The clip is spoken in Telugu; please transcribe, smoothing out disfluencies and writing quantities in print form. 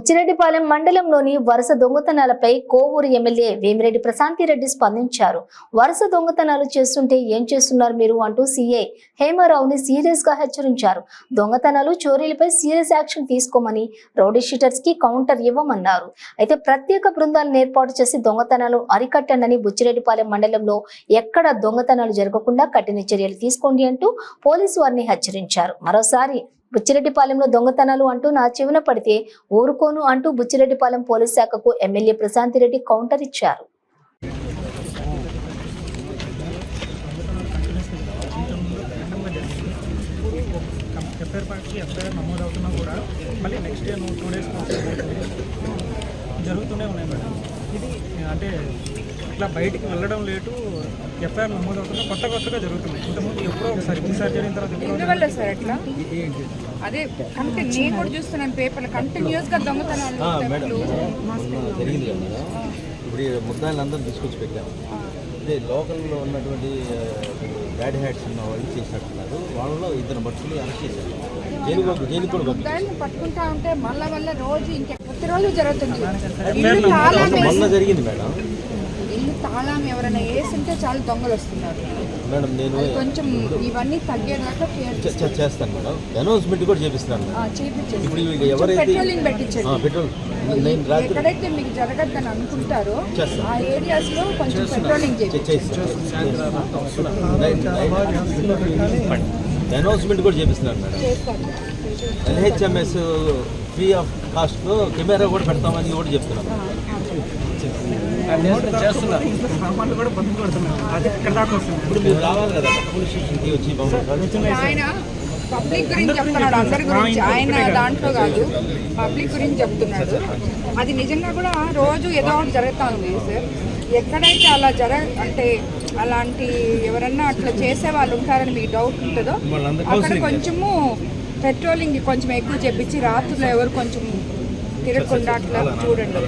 బుచ్చిరెడ్డిపాలెం మండలంలోని వరుస దొంగతనాలపై కోవూరు ఎమ్మెల్యే వేమిరెడ్డి ప్రశాంతిరెడ్డి స్పందించారు. వరుస దొంగతనాలు చేస్తుంటే ఏం చేస్తున్నారు మీరు అంటూ సీఐ హేమరావుని సీరియస్ గా హెచ్చరించారు. దొంగతనాలు, చోరీలపై సీరియస్ యాక్షన్ తీసుకోమని, రౌడీ షీటర్స్ కి కౌంటర్ ఇవ్వమన్నారు. అయితే ప్రత్యేక బృందాలను ఏర్పాటు చేసి దొంగతనాలు అరికట్టండి, బుచ్చిరెడ్డిపాలెం మండలంలో ఎక్కడ దొంగతనాలు జరగకుండా కఠిన చర్యలు తీసుకోండి అంటూ పోలీసు వారిని హెచ్చరించారు. మరోసారి బుచ్చిరెడ్డిపాలెంలో దొంగతనాలు అంటూ నా చెవిన పడితే ఊరుకోను అంటూ బుచ్చిరెడ్డిపాలెం పోలీస్ శాఖకు ఎమ్మెల్యే ప్రశాంతిరెడ్డి కౌంటర్ ఇచ్చారు. నమోదవుతున్నా కూడా మళ్ళీ నెక్స్ట్ డే 2 days జరుగుతూనే ఉన్నాయి మేడం. ఇది అంటే ఇట్లా బయటికి వెళ్ళడం లేటు, ఎఫ్ఐఆర్ నమోదవుతున్నా కొత్తగా జరుగుతుంది. ఇంతకుముందు ఎప్పుడో ఒకసారి జరిగిన తర్వాత ఎందువల్ల సార్ అట్లా? అదే నేను కూడా చూస్తున్నాను పేపర్లు కంటిన్యూస్గా దొంగతనాలు జరిగింది కదా. ఇప్పుడు ముద్దాయిలు అందరూ తీసుకొచ్చి పెట్టాము. అదే లోకల్లో ఉన్నటువంటి బ్యాడ్ హ్యాట్స్ ఉన్న వాళ్ళు చేసినట్టున్నారు. వాళ్ళలో 2 భక్తులు అరెస్ట్ చేశారు. జైలు కూడా పట్టుకుంటా ఉంటే మళ్ళా రోజు ప్రతిరోజు జరుగుతుంది. మొన్న జరిగింది మేడం. ఇల్లు తాళం ఎవరైనా వేసింటే చాలా దొంగలు వస్తున్నారు మేడం. నేను కొంచెం ఇవన్నీ తగ్గేదాకా చేస్తాను మేడం. అనౌన్స్మెంట్ కూడా చేపిస్తాను. ఇప్పుడు ఎవరైతే పెట్రోల్ ఎక్కడైతే మీకు జరగద్దని అనుకుంటారో ఆ ఏరియాస్ లో కొంచెం పెట్రోలింగ్ అనౌన్స్మెంట్ కూడా చేపిస్తున్నాను madam. LHMS free of cost camera కూడా పెడతామని కూడా చెప్తున్నాను. ఇప్పుడు మీరు రావాలి కదా పోలీస్ స్టేషన్కి వచ్చి. ఆయన పబ్లిక్ గురించి చెప్తున్నాడు, అందరి గురించి, ఆయన దాంట్లో కాదు, పబ్లిక్ గురించి చెప్తున్నాడు. అది నిజంగా కూడా రోజు ఏదో ఒకటి జరుగుతూ ఉంది సార్. ఎక్కడైతే అలా అంటే అలాంటి ఎవరన్నా అట్లా చేసే వాళ్ళు ఉంటారని మీకు డౌట్ ఉంటుందో అక్కడ కొంచెము పెట్రోలింగ్ కొంచెం ఎక్కువ చెప్పించి రాత్రుల్లో ఎవరు కొంచెం తిరగకుండా అట్లా చూడండి.